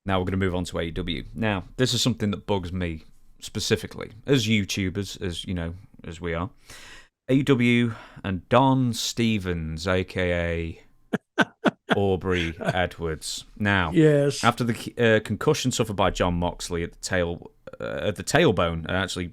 Now we're going to move on to AEW. Now, this is something that bugs me specifically, as YouTubers, as you know, as we are. AEW and Don Stevens, aka Aubrey Edwards. Now, Yes. after the concussion suffered by John Moxley at the tailbone, actually,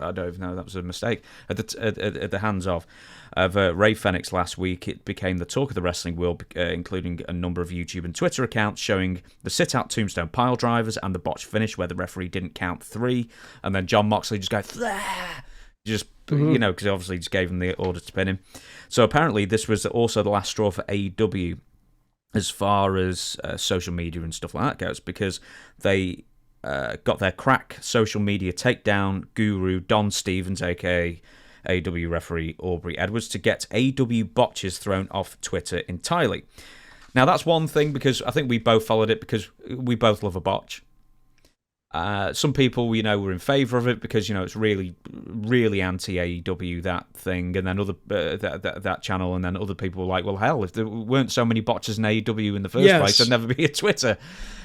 I don't even know, that was a mistake, at the hands of Ray Fenix last week, it became the talk of the wrestling world, including a number of YouTube and Twitter accounts showing the sit-out tombstone pile drivers and the botched finish where the referee didn't count three, and then John Moxley just goes, just, you know, because he obviously just gave him the order to pin him. So apparently this was also the last straw for AEW as far as social media and stuff like that goes, because they got their crack social media takedown guru Don Stevens, aka AEW referee Aubrey Edwards, to get AEW botches thrown off Twitter entirely. Now that's one thing, because I think we both followed it because we both love a botch. Some people, you know, were in favour of it because, you know, it's really, really anti-AEW, that thing, and then other that channel, and then other people were like, well, hell, if there weren't so many botches in AEW in the first place, there'd never be a Twitter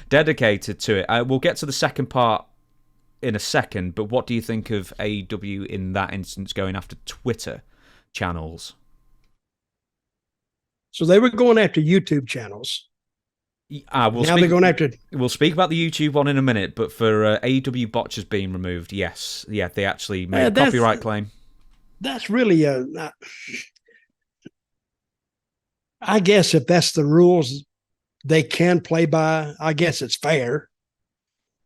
dedicated to it. We'll get to the second part in a second, but what do you think of AEW in that instance going after Twitter channels? So they were going after YouTube channels. They're going after. We'll speak about the YouTube one in a minute, but for AEW botches being removed, yes, yeah, they actually made a copyright claim. That's really I guess if that's the rules they can play by, I guess it's fair,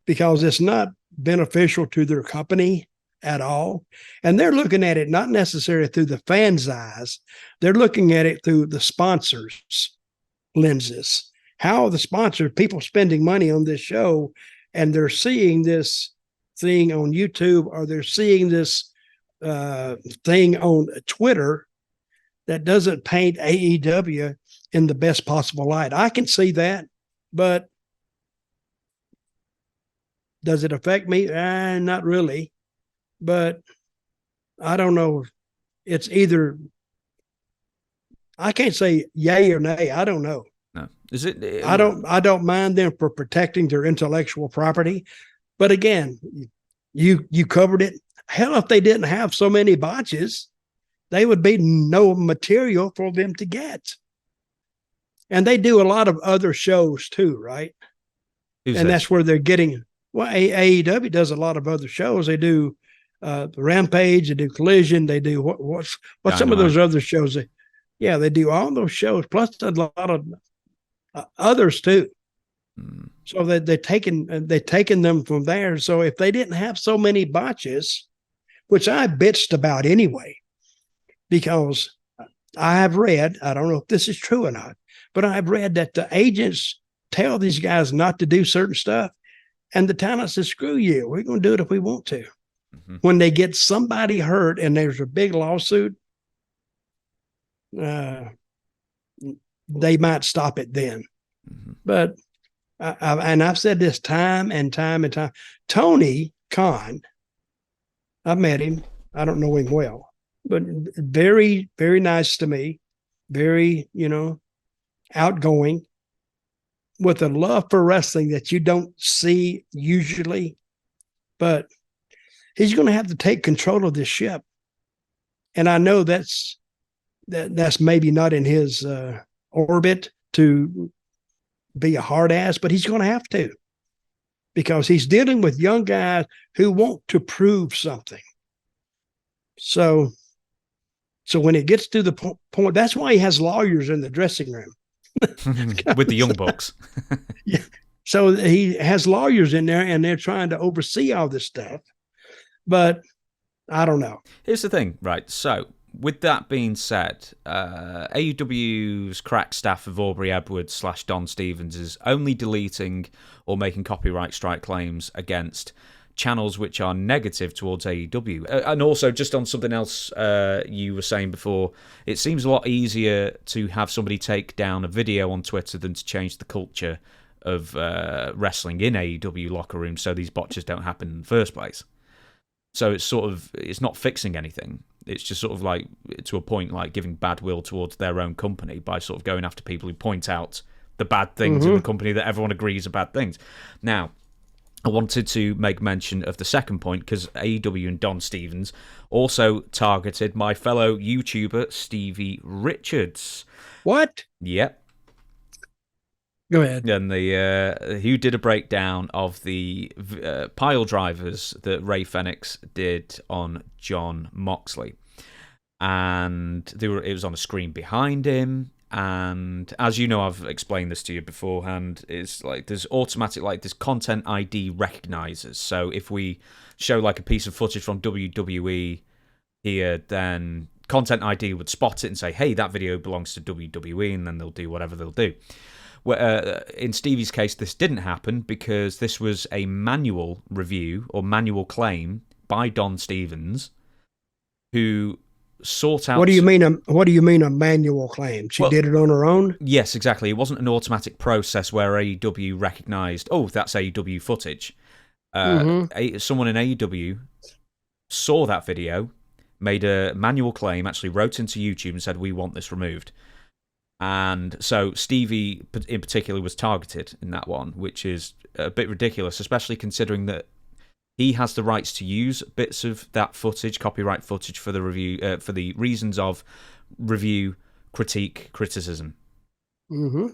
because it's not beneficial to their company at all. And they're looking at it not necessarily through the fans' eyes, they're looking at it through the sponsors' lenses. How are the sponsors, people spending money on this show, and they're seeing this thing on YouTube, or they're seeing this thing on Twitter that doesn't paint AEW in the best possible light. I can see that, but does it affect me? Not really, but I don't know. It's either, I can't say yay or nay. I don't know. No. Is it? I don't mind them for protecting their intellectual property, but again, you covered it. Hell, if they didn't have so many botches, they would be no material for them to get. And they do a lot of other shows too, right? That's where they're getting. Well, AEW does a lot of other shows. They do Rampage, they do Collision, they do what's some of those other shows. They do all those shows, plus a lot of others too. So they're taking them from there. So if they didn't have so many botches, which I bitched about anyway, because I have read, I don't know if this is true or not, but I've read that the agents tell these guys not to do certain stuff, and the talent says, screw you, we're going to do it if we want to. When they get somebody hurt and there's a big lawsuit, they might stop it then. But I've said this time and time and time. Tony Khan, I've met him. I don't know him well, but very, very nice to me. Very, outgoing, with a love for wrestling that you don't see usually. But he's going to have to take control of this ship. And I know that's maybe not in his orbit to be a hard ass, but he's going to have to, because he's dealing with young guys who want to prove something. So when it gets to the point, that's why he has lawyers in the dressing room with the young bucks. Yeah. So he has lawyers in there, and they're trying to oversee all this stuff. But I don't know. Here's the thing, right? So with that being said, AEW's crack staff of Aubrey Edwards / Don Stevens is only deleting or making copyright strike claims against channels which are negative towards AEW. And also, just on something else you were saying before, it seems a lot easier to have somebody take down a video on Twitter than to change the culture of wrestling in AEW locker rooms so these botches don't happen in the first place. So it's not fixing anything. It's just sort of like, to a point, like giving bad will towards their own company by sort of going after people who point out the bad things in the company that everyone agrees are bad things. Now, I wanted to make mention of the second point because AEW and Don Stevens also targeted my fellow YouTuber Stevie Richards. What? Yep. Go ahead. And who did a breakdown of the pile drivers that Ray Fenix did on Jon Moxley, and it was on a screen behind him. And as you know, I've explained this to you beforehand. It's like there's automatic, like there's content ID recognizers. So if we show like a piece of footage from WWE here, then content ID would spot it and say, "Hey, that video belongs to WWE," and then they'll do whatever they'll do. In Stevie's case, this didn't happen because this was a manual review or manual claim by Don Stevens, who sought out. What do you mean? What do you mean a manual claim? She did it on her own? Yes, exactly. It wasn't an automatic process where AEW recognized, oh, that's AEW footage. Someone in AEW saw that video, made a manual claim, actually wrote into YouTube and said, "We want this removed." And so Stevie in particular was targeted in that one, which is a bit ridiculous, especially considering that he has the rights to use bits of that footage, copyright footage, for the review, for the reasons of review, critique, criticism. Mm-hmm.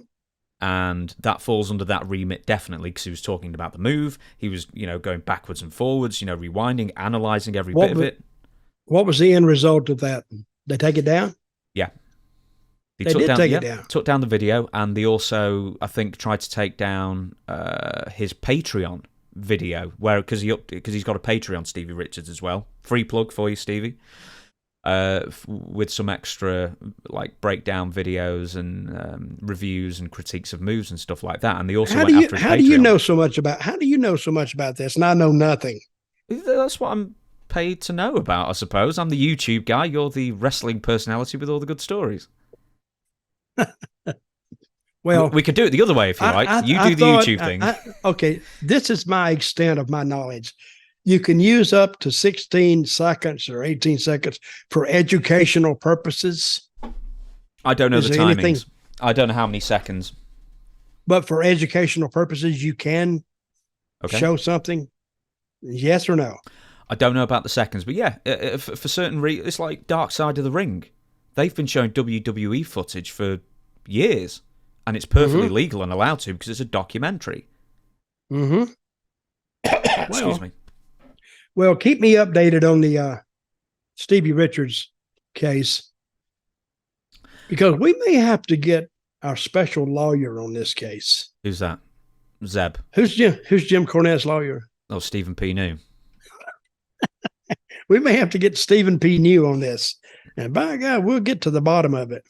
And that falls under that remit definitely, because he was talking about the move. He was, going backwards and forwards, rewinding, analyzing every bit of it. What was the end result of that? They take it down? Yeah. They did take it down. Took down the video, and they also, I think, tried to take down his Patreon video, because he's got a Patreon, Stevie Richards, as well. Free plug for you, Stevie. With some extra like breakdown videos and reviews and critiques of moves and stuff like that. And they also went after his Patreon. How do you know so much about this? And I know nothing. That's what I'm paid to know about, I suppose. I'm the YouTube guy. You're the wrestling personality with all the good stories. Well, we could do it the other way if you like. You do the YouTube thing. Okay, this is my extent of my knowledge. You can use up to 16 seconds or 18 seconds for educational purposes. I don't know the timings. I don't know how many seconds. But for educational purposes, you can show something. Yes or no? I don't know about the seconds, but yeah, for certain reasons, it's like Dark Side of the Ring. They've been showing WWE footage for years, and it's perfectly legal and allowed to because it's a documentary. Mm-hmm. Excuse me. Well, keep me updated on the Stevie Richards case, because we may have to get our special lawyer on this case. Who's that? Zeb. Who's Jim Cornette's lawyer? Oh, Stephen P. New. We may have to get Stephen P. New on this. And by God, we'll get to the bottom of it.